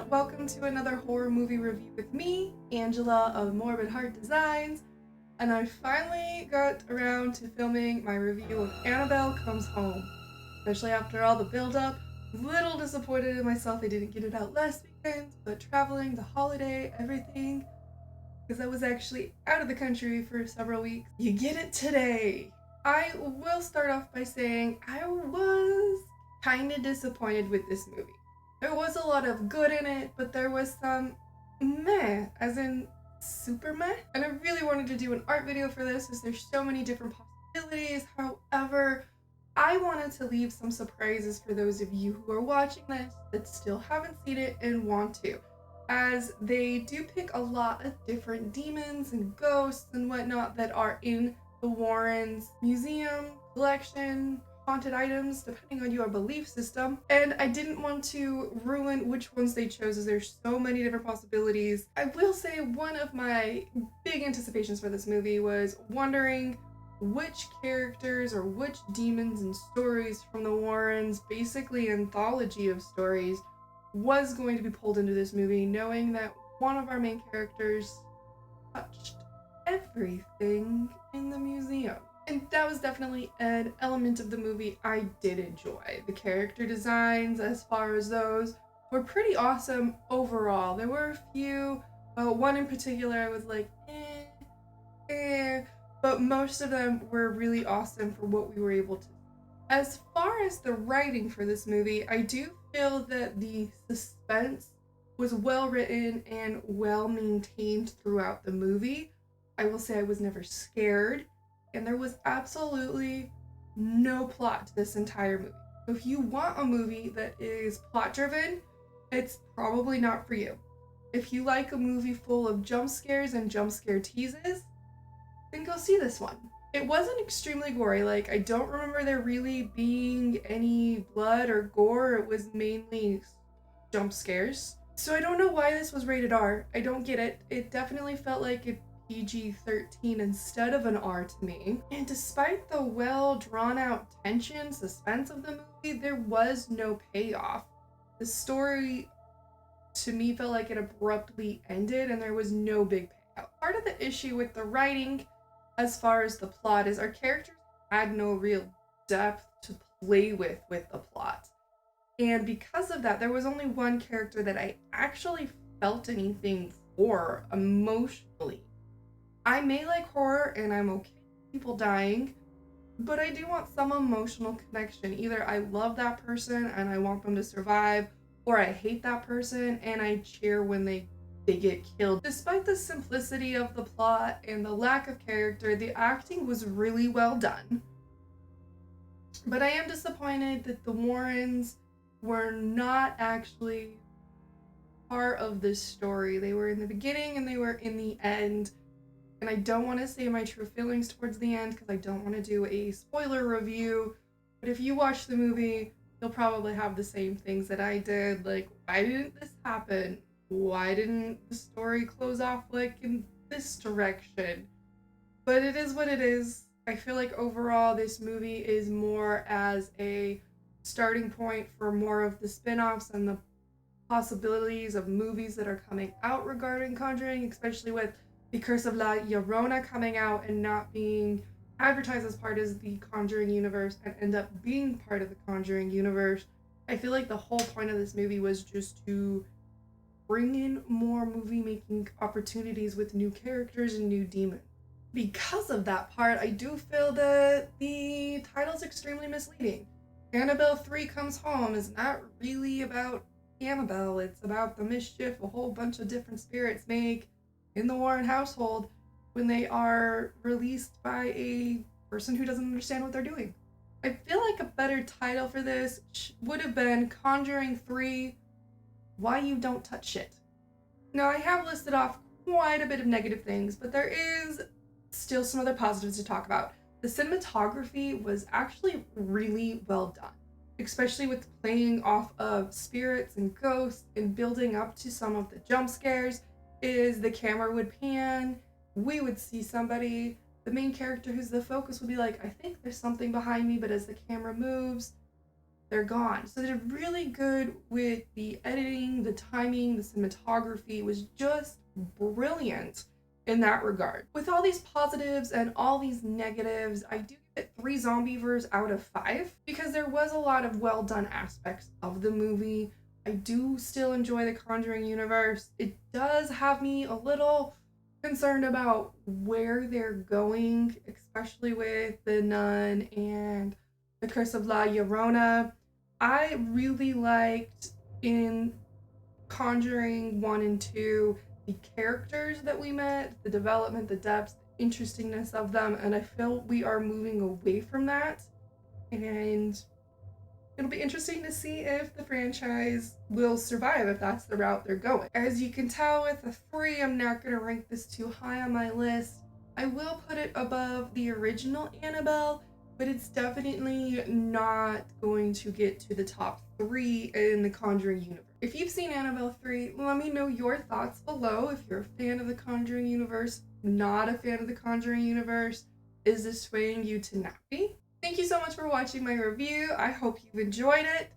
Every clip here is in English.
welcome to another horror movie review with me, Angela of Morbid Heart Designs, and I finally got around to filming my review of Annabelle Comes Home. Especially after all the build-up, little disappointed in myself I didn't get it out last weekend, but traveling, the holiday, everything, because I was actually out of the country for several weeks. You get it today! I will start off by saying I was kinda disappointed with this movie. There was a lot of good in it, but there was some meh, as in super meh. And I really wanted to do an art video for this as there's so many different possibilities. However, I wanted to leave some surprises for those of you who are watching this that still haven't seen it and want to, as they do pick a lot of different demons and ghosts and whatnot that are in the Warrens museum collection, haunted items, depending on your belief system. And I didn't want to ruin which ones they chose as there's so many different possibilities. I will say one of my big anticipations for this movie was wondering which characters or which demons and stories from the Warrens, basically anthology of stories, was going to be pulled into this movie, knowing that one of our main characters touched everything in the museum. And that was definitely an element of the movie I did enjoy. The character designs, as far as those, were pretty awesome overall. There were a few, one in particular I was like, but most of them were really awesome for what we were able to. As far as the writing for this movie, I do feel that the suspense was well written and well maintained throughout the movie. I will say I was never scared. And there was absolutely no plot to this entire movie. So if you want a movie that is plot driven, it's probably not for you. If you like a movie full of jump scares and jump scare teases, then go see this one. It wasn't extremely gory. Like, I don't remember there really being any blood or gore. It was mainly jump scares. So I don't know why this was rated R. I don't get it. It definitely felt like it PG-13 instead of an R to me. And despite the well drawn out tension, suspense of the movie, there was no payoff. The story to me felt like it abruptly ended and there was no big payoff. Part of the issue with the writing as far as the plot is our characters had no real depth to play with the plot. And because of that, there was only one character that I actually felt anything for emotionally. I may like horror and I'm okay with people dying, but I do want some emotional connection. Either I love that person and I want them to survive, or I hate that person and I cheer when they get killed. Despite the simplicity of the plot and the lack of character, the acting was really well done. But I am disappointed that the Warrens were not actually part of this story. They were in the beginning and they were in the end. And I don't want to say my true feelings towards the end because I don't want to do a spoiler review. But if you watch the movie, you'll probably have the same things that I did. Like, why didn't this happen? Why didn't the story close off like in this direction? But it is what it is. I feel like overall this movie is more as a starting point for more of the spin-offs and the possibilities of movies that are coming out regarding Conjuring, especially with The Curse of La Llorona coming out and not being advertised as part of the Conjuring Universe and end up being part of the Conjuring Universe. I feel like the whole point of this movie was just to bring in more movie-making opportunities with new characters and new demons. Because of that part, I do feel that the title's extremely misleading. Annabelle 3 Comes Home is not really about Annabelle. It's about the mischief a whole bunch of different spirits make in the Warren household when they are released by a person who doesn't understand what they're doing. I feel like a better title for this would have been Conjuring 3 Why You Don't Touch Shit. Now, I have listed off quite a bit of negative things, but there is still some other positives to talk about. The cinematography was actually really well done, especially with playing off of spirits and ghosts and building up to some of the jump scares. Is the camera would pan, we would see somebody, the main character who's the focus would be like, I think there's something behind me, but as the camera moves, they're gone. So they're really good with the editing, the timing, the cinematography was just brilliant in that regard. With all these positives and all these negatives, I do give it 3 Zombievers out of 5 because there was a lot of well done aspects of the movie. I do still enjoy the Conjuring universe. It does have me a little concerned about where they're going, especially with the nun and the Curse of La Llorona. I really liked in Conjuring 1 and 2 the characters that we met, the development, the depth, the interestingness of them, and I feel we are moving away from that. And it'll be interesting to see if the franchise will survive, if that's the route they're going. As you can tell with the 3, I'm not going to rank this too high on my list. I will put it above the original Annabelle, but it's definitely not going to get to the top 3 in the Conjuring universe. If you've seen Annabelle 3, let me know your thoughts below. If you're a fan of the Conjuring universe, not a fan of the Conjuring universe, is this swaying you to not be? Thank you so much for watching my review. I hope you've enjoyed it.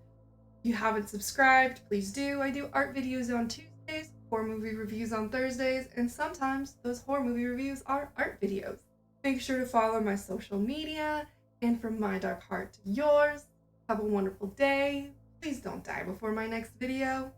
If you haven't subscribed, please do. I do art videos on Tuesdays, horror movie reviews on Thursdays, and sometimes those horror movie reviews are art videos. Make sure to follow my social media, and from my dark heart to yours, have a wonderful day. Please don't die before my next video.